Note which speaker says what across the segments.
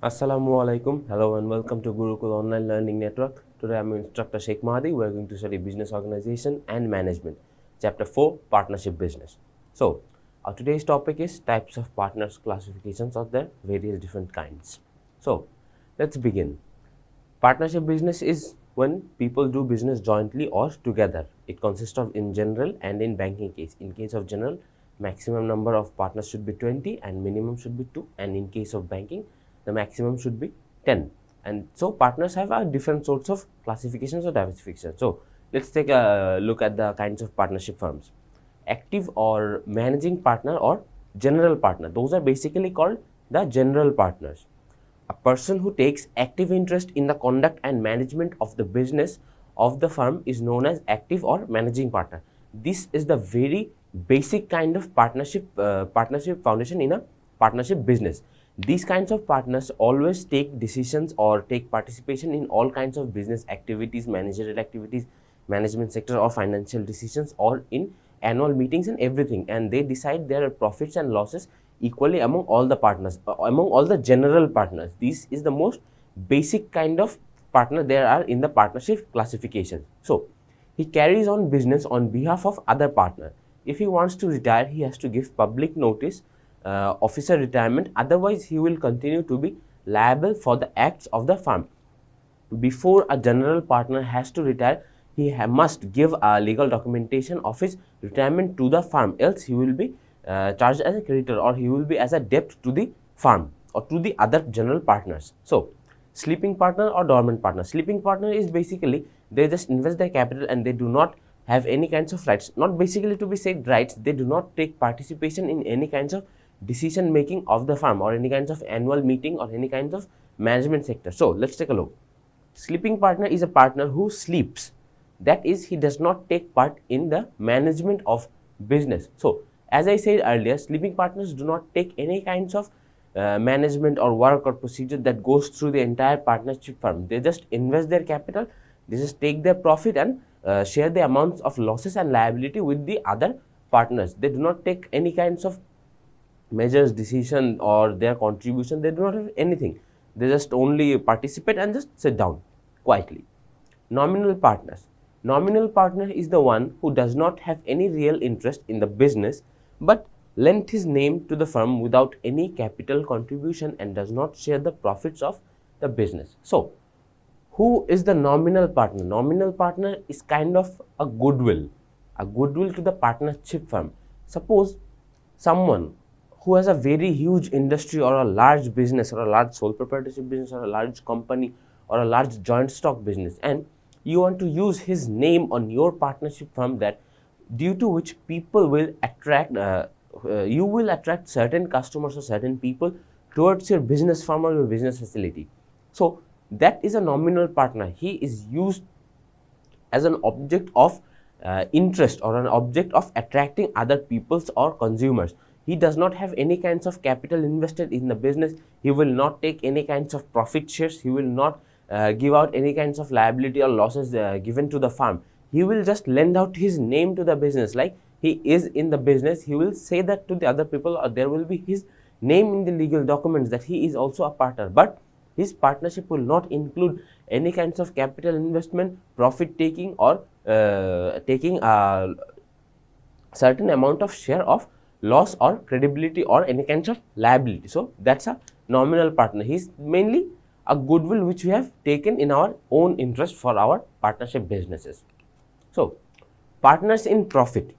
Speaker 1: Assalamu alaikum. Hello and welcome to Gurukul Online Learning Network. Today I'm instructor Sheikh Mahadi. We are going to study business organization and management. Chapter 4, partnership business. So, our today's topic is types of partners, classifications of their various different kinds. So, let's begin. Partnership business is when people do business jointly or together. It consists of in general and in banking case. In case of general, maximum number of partners should be 20 and minimum should be 2, and in case of banking, the maximum should be 10. And so partners have different sorts of classifications or diversifications. So let's take a look at the kinds of partnership firms. Active or managing partner or general partner, those are basically called the general partners. A person who takes active interest in the conduct and management of the business of the firm is known as active or managing partner. This is the very basic kind of partnership foundation in a partnership business. These kinds of partners always take decisions or take participation in all kinds of business activities, managerial activities, management sector or financial decisions, or in annual meetings and everything, and they decide their profits and losses equally among all the partners, among all the general partners. This is the most basic kind of partner there are in the partnership classification. So he carries on business on behalf of other partner. If he wants to retire, he has to give public notice, officer retirement, otherwise he will continue to be liable for the acts of the firm. Before a general partner has to retire, he must give a legal documentation of his retirement to the firm, else he will be charged as a creditor, or he will be as a debt to the firm or to the other general partners. So sleeping partner or dormant partner. Sleeping partner is basically they just invest their capital and they do not have any kinds of rights, not basically to be said rights, they do not take participation in any kinds of decision making of the firm or any kinds of annual meeting or any kinds of management sector. So let's take a look. Sleeping partner is a partner who sleeps, that is, he does not take part in the management of business. So as I said earlier, sleeping partners do not take any kinds of management or work or procedure that goes through the entire partnership firm. They just invest their capital, they just take their profit and share the amounts of losses and liability with the other partners. They do not take any kinds of measures, decision, or their contribution. They do not have anything. They just only participate and just sit down quietly. Nominal partners. Nominal partner is the one who does not have any real interest in the business but lent his name to the firm without any capital contribution and does not share the profits of the business. So who is the nominal partner? Nominal partner is kind of a goodwill to the partnership firm. Suppose someone who has a very huge industry or a large business or a large sole proprietorship business or a large company or a large joint stock business, and you want to use his name on your partnership firm, that due to which people will attract, you will attract certain customers or certain people towards your business firm or your business facility. So that is a nominal partner. He is used as an object of interest or an object of attracting other peoples or consumers. He does not have any kinds of capital invested in the business. He will not take any kinds of profit shares. He will not give out any kinds of liability or losses given to the firm. He will just lend out his name to the business, like he is in the business. He will say that to the other people, or there will be his name in the legal documents that he is also a partner, but his partnership will not include any kinds of capital investment, profit taking, or taking a certain amount of share of loss or credibility or any kinds of liability. So that's a nominal partner. He's mainly a goodwill which we have taken in our own interest for our partnership businesses. So partners in profit.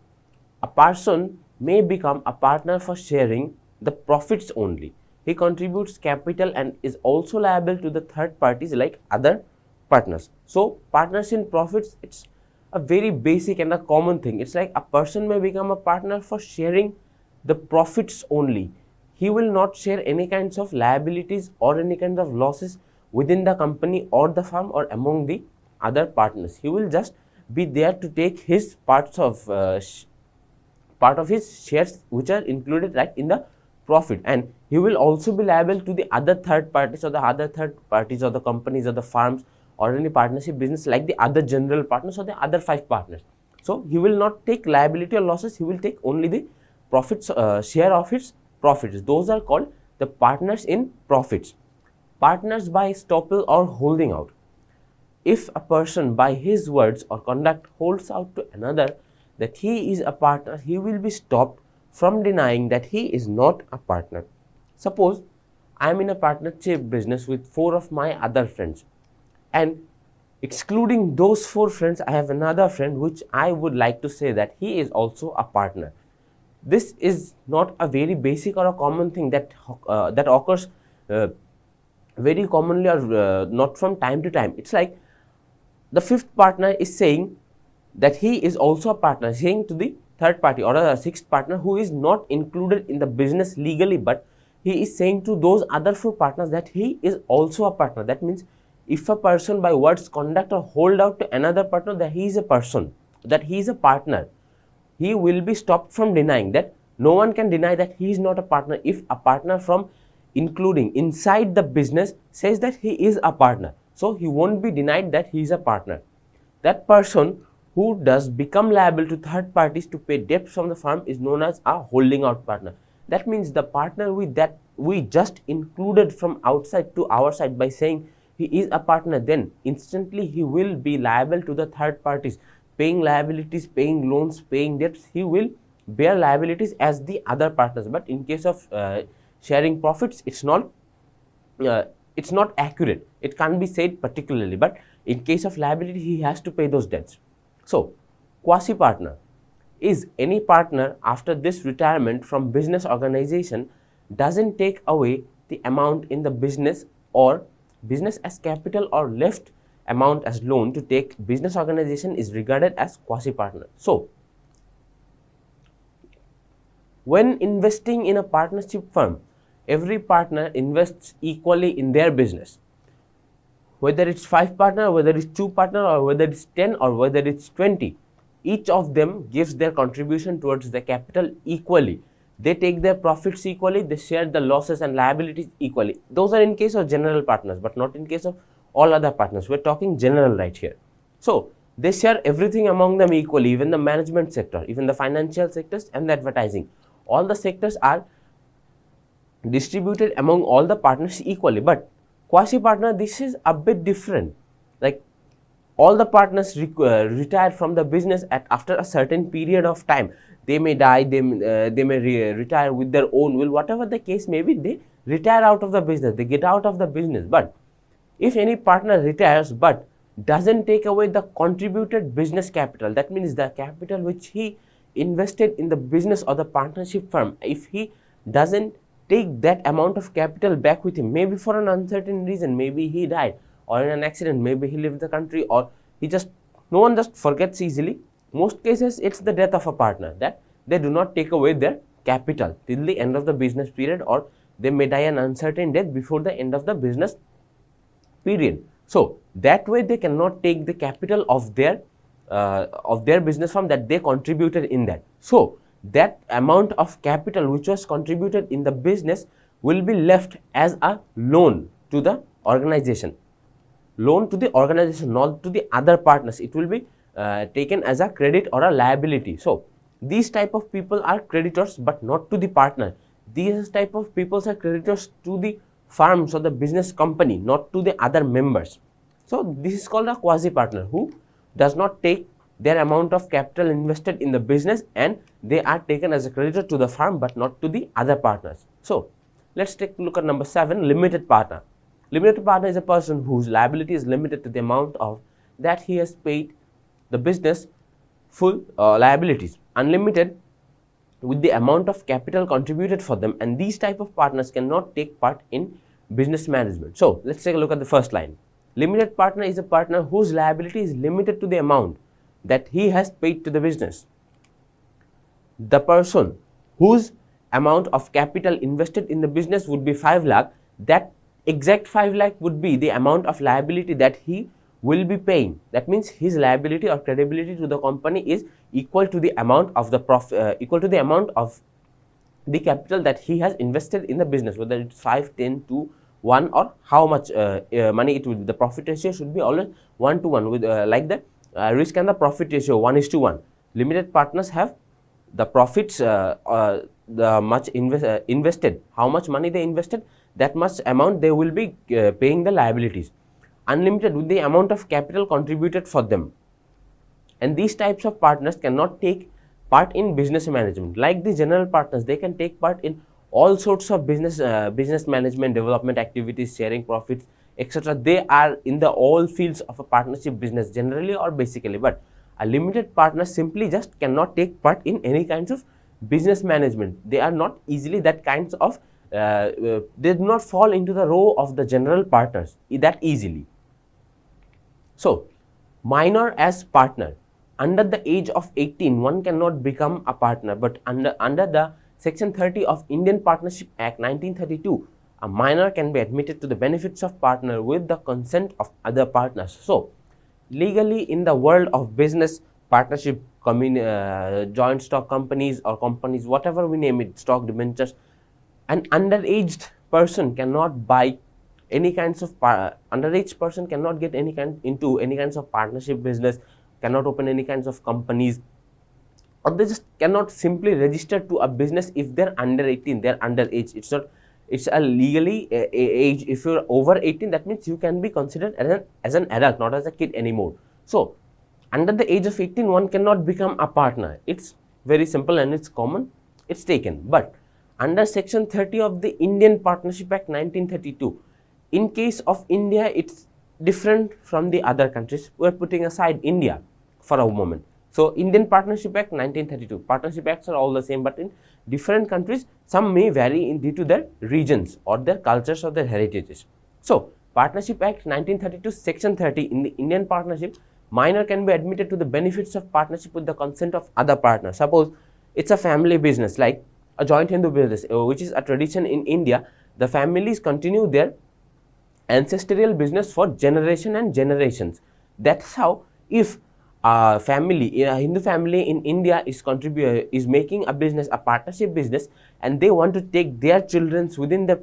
Speaker 1: A person may become a partner for sharing the profits only. He contributes capital and is also liable to the third parties like other partners. So partners in profits, it's a very basic and a common thing. It's like a person may become a partner for sharing the profits only. He will not share any kinds of liabilities or any kind of losses within the company or the firm or among the other partners. He will just be there to take his part of his shares which are included right in the profit, and he will also be liable to the other third parties or the companies or the firms or any partnership business like the other general partners or the other 5 partners. So he will not take liability or losses. He will take only the profits, share of its profits. Those are called the partners in profits. Partners by estoppel or holding out. If a person by his words or conduct holds out to another that he is a partner, he will be stopped from denying that he is not a partner. Suppose I am in a partnership business with 4 of my other friends, and excluding those 4 friends, I have another friend which I would like to say that he is also a partner. This is not a very basic or a common thing that occurs very commonly or not from time to time. It's like the 5th partner is saying that he is also a partner, saying to the 3rd party or a 6th partner who is not included in the business legally, but he is saying to those other 4 partners that he is also a partner. That means if a person by words, conduct or hold out to another partner that he is a person, that he is a partner, he will be stopped from denying that. No one can deny that he is not a partner if a partner from including inside the business says that he is a partner. So he won't be denied that he is a partner. That person who does become liable to 3rd parties to pay debts from the firm is known as a holding out partner. That means the partner that we just included from outside to our side by saying he is a partner, then instantly he will be liable to the 3rd parties, paying liabilities, paying loans, paying debts. He will bear liabilities as the other partners. But in case of sharing profits, it's not accurate. It can't be said particularly, but in case of liability, he has to pay those debts. So, quasi partner is any partner after this retirement from business organization doesn't take away the amount in the business or business as capital or left amount as loan to take business organization is regarded as quasi partner. So, when investing in a partnership firm, every partner invests equally in their business. Whether it's 5 partner, whether it's 2 partner, or whether it's 10 or whether it's 20, each of them gives their contribution towards the capital equally. They take their profits equally, they share the losses and liabilities equally. Those are in case of general partners, but not in case of all other partners. We're talking general right here. So they share everything among them equally, even the management sector, even the financial sectors and the advertising. All the sectors are distributed among all the partners equally. But quasi partner, this is a bit different. Like all the partners retire from the business after a certain period of time. They may die, they may retire with their own will, whatever the case may be, they retire out of the business, they get out of the business. But if any partner retires but doesn't take away the contributed business capital, that means the capital which he invested in the business or the partnership firm, if he doesn't take that amount of capital back with him, maybe for an uncertain reason, maybe he died or in an accident, maybe he left the country, or no one just forgets easily. Most cases it's the death of a partner that they do not take away their capital till the end of the business period, or they may die an uncertain death before the end of the business period. So that way they cannot take the capital of their business firm that they contributed in that. So that amount of capital which was contributed in the business will be left as a loan to the organization. Loan to the organization, not to the other partners. It will be taken as a credit or a liability. So these type of people are creditors but not to the partner. These type of people are creditors to the firms or the business company, not to the other members. So this is called a quasi partner who does not take their amount of capital invested in the business, and they are taken as a creditor to the firm but not to the other partners. So let's take a look at number 7, limited partner. Limited partner is a person whose liability is limited to the amount of that he has paid the business full liabilities, unlimited with the amount of capital contributed for them, and these type of partners cannot take part in business management. So let's take a look at the first line. Limited partner is a partner whose liability is limited to the amount that he has paid to the business. The person whose amount of capital invested in the business would be 5 lakh, that exact 5 lakh would be the amount of liability that he will be paying. That means his liability or credibility to the company is equal to the amount of the equal to the amount of the capital that he has invested in the business, whether it's 5, 10, 2, 1, or how much money it will be. The profit ratio should be always 1 to 1 with like the risk and the profit ratio 1:1. Limited partners have the profits, the much invested, how much money they invested, that much amount they will be paying the liabilities, unlimited with the amount of capital contributed for them. And these types of partners cannot take part in business management. Like the general partners, they can take part in all sorts of business management, development activities, sharing profits, etc. They are in the all fields of a partnership business generally or basically, but a limited partner simply just cannot take part in any kinds of business management. They are not easily that kinds of they do not fall into the row of the general partners that easily. So minor as partner, under the age of 18 one cannot become a partner, but under the section 30 of Indian Partnership Act 1932, a minor can be admitted to the benefits of partner with the consent of other partners. So legally in the world of business, partnership, joint stock companies or companies, whatever we name it, stock debentures, an underaged person cannot buy any kinds of underage person cannot get into any kinds of partnership business, cannot open any kinds of companies, or they just cannot simply register to a business if they're under 18, they're underage. It's a legally age. If you're over 18, that means you can be considered as an adult, not as a kid anymore. So under the age of 18 one cannot become a partner. It's very simple and it's common, it's taken. But under section 30 of the Indian Partnership Act 1932, in case of India, it's different from the other countries. We're putting aside India for a moment. So Indian Partnership Act 1932, partnership acts are all the same, but in different countries some may vary due to their regions or their cultures or their heritages. So Partnership Act 1932 section 30, in the Indian partnership, minor can be admitted to the benefits of partnership with the consent of other partners. Suppose it's a family business like a joint Hindu business, which is a tradition in India. The families continue their ancestral business for generation and generations. That's how, if a Hindu family in India is making a business, a partnership business, and they want to take their children within their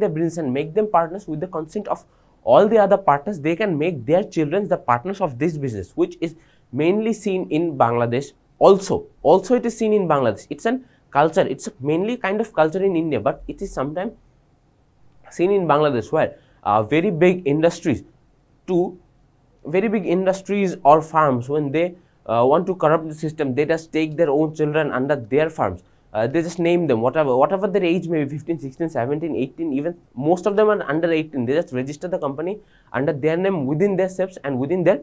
Speaker 1: business and make them partners with the consent of all the other partners, they can make their children the partners of this business, which is mainly seen in Bangladesh. Also it is seen in Bangladesh. It's a culture. It's mainly kind of culture in India, but it is sometimes seen in Bangladesh, where very big industries or farms, when they want to corrupt the system, they just take their own children under their farms. They just name them whatever their age may be, 15, 16, 17, 18, even most of them are under 18. They just register the company under their name within their steps and within their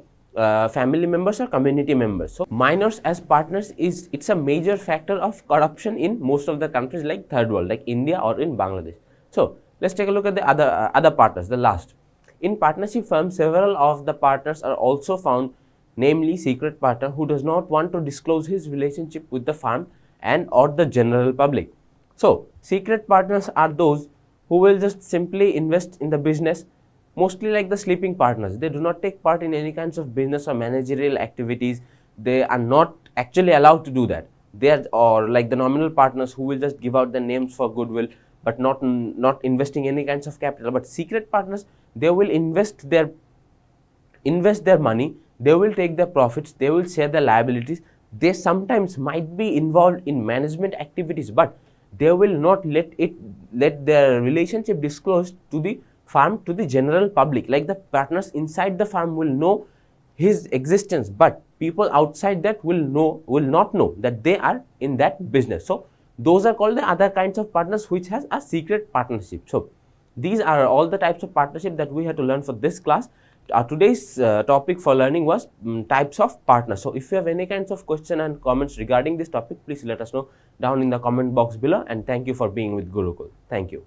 Speaker 1: family members or community members. So minors as partners it's a major factor of corruption in most of the countries like third world, like India or in Bangladesh. So let's take a look at the other partners, the last. In partnership firms, several of the partners are also found, namely secret partner, who does not want to disclose his relationship with the firm and or the general public. So secret partners are those who will just simply invest in the business, mostly like the sleeping partners. They do not take part in any kinds of business or managerial activities. They are not actually allowed to do that. They are, or like the nominal partners who will just give out the names for goodwill, but not investing any kinds of capital. But secret partners, they will invest their money, they will take the profits, they will share the liabilities. They sometimes might be involved in management activities, but they will not let their relationship disclosed to the firm, to the general public. Like the partners inside the firm will know his existence, but people outside that will not know that they are in that business. So those are called the other kinds of partners which has a secret partnership. So these are all the types of partnership that we had to learn for this class. Today's topic for learning was types of partners. So if you have any kinds of question and comments regarding this topic, please let us know down in the comment box below, and thank you for being with Gurukul. Thank you.